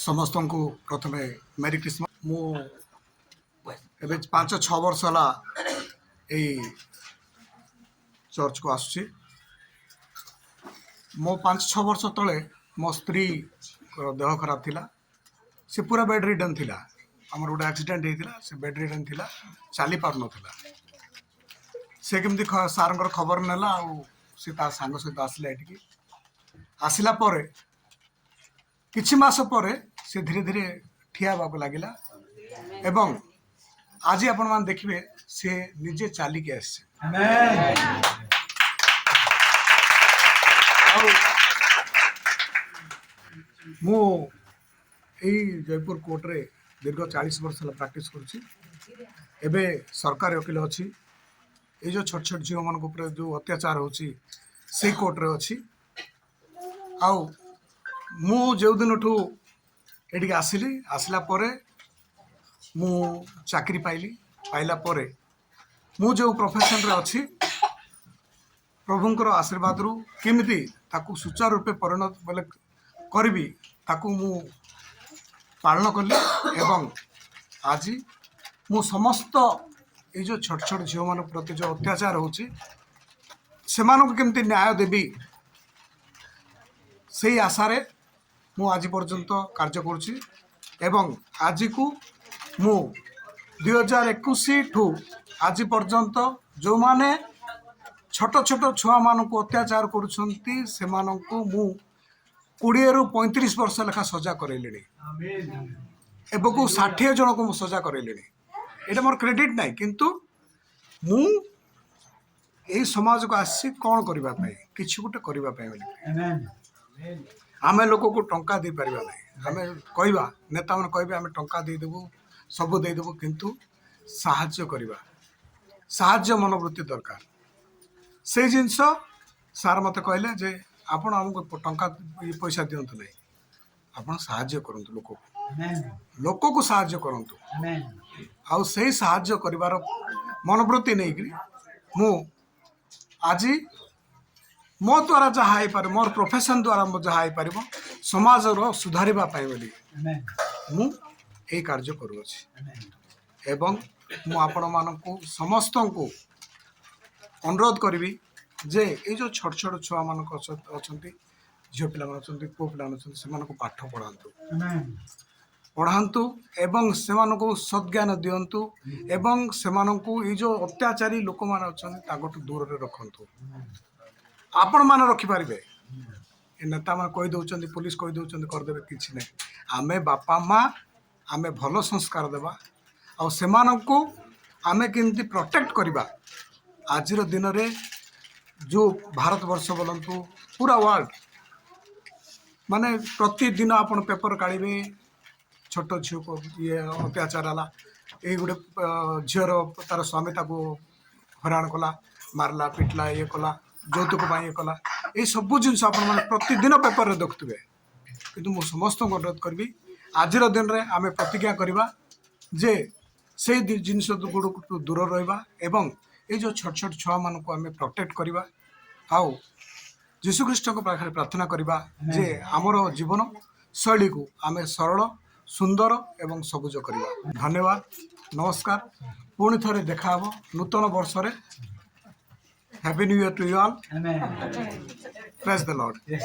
समस्त को प्रथमे मेरी क्रिसमस मु 5-6 वर्ष है यही चर्च को आसुची मो 5-6 वर्ष तले मो स्त्री देह खराब थिला से पूरा बेड रिडन थिला आमर गोटे एक्सीडेंट होता से बेड रिडन थिला चली पार नथिला से केमती सार खबर नेला से सांग सहित आसला एटिकी आसला पर किछि मास पर से धीरे धीरे ठिया बाबू लगिला एवं आज आपण मान देखिए से निजे चलिक आसे मु जयपुर कोर्ट रे दीर्घ 40 वर्ष प्रैक्टिस करुच्ची एबे सरकारी वकील अच्छी ये जो छोट छोट झील मान जो अत्याचार होची से कोर्ट रे अच्छी आउ मु जो दिन ठू एटिक आसिली आसला परे मु चाकरी पाइली पाइला परे मु जो प्रोफेशन रे अच्छी प्रभुंकर आशीर्वाद रु केमिति ताकू सुचारू रूपे परिणत बोले करबी ताकू मु पालन कली एवं आज मु समस्त ये जो छोट छोट झील मान प्रति जो अत्याचार होची सेमानक केमिति न्याय देबी से आशारे मु आज पर्यंत कार्य करुच्ची एवं आज को मु 2021 ठू आज पर्यंत जो माने छोट छोट छुआ मान को अत्याचार करुछंती से मानकु मु 20 रु 35 वर्ष लेखा सजा करैलिनी एवं को 60 जन को मु सजा करैलिनी एटा मोर क्रेडिट नहीं किंतु मु एई समाज को आसी कोन करबा पई किछि गुटे करबा पई बोली आमे लोक को टंका दे पारिबा नहीं आमे कहबा नेता मन कहबे आमे टंका दे देबो सब दे देबो किंतु साहाय्य करबा साहाय्य मनोवृत्ति दरकार से जिनस सार मते कहले जे आपण हमको टंका पैसा दियंतु नहीं आपण साहाय्य करंतु लोक को साहाय्य करंतु आउ से साहाय्य करिवार मनोवृत्ति नहीं कि मु आज मो द्वारा जहाँ हो पारे मोर प्रोफेशन द्वारा मो जहाँ हो पार समाज सुधारिबा पाई बोली मु ए कार्य करुछि एवं मु आपण मानकु समस्त को अनुरोध करी जे ये जो छोट छोट छुआ मान झील पिला पुओ पिला से पाठ पढ़ातु एवं से सद्ज्ञान दिंतु एवं से ये जो अत्याचारी लोक मैंने अच्छा दूर रे रखु आपण मान रखिपारे नेता मान कहीदे पुलिस कहीदे करदे कि आमे बापा माँ आमे भल संस्कार देवा आ से आमे केमती प्रोटेक्ट करवा आज दिन रे जो भारत वर्ष बोलतु पूरा वर्ल्ड माने प्रतिदिन आपण पेपर काढ़े छोट झील को ये अत्याचार है ये गोटे झीर तार स्वामी हराण कला मारला पिटला ये कला যৌতুক ये कला ये सब जिन प्रतिदिन पेपर रे देखुवे किंतु मु समस्त अनुरोध करी आज दिन रे आमे प्रतिज्ञा करवा जे से जिनस गुड़ दूर रहा एवं ये जो छोट छोट छुआ मान को आमे प्रोटेक्ट करवा आउ जीशुख्रीष्ट पाखे प्रार्थना करवा जे आमर जीवन शैली को आमे सरल सुंदर एवं सबुज करवा। धन्यवाद नमस्कार पुणी थे देखा नूतन वर्ष रे Happy New Year to you all. Amen. Praise the Lord. Yes.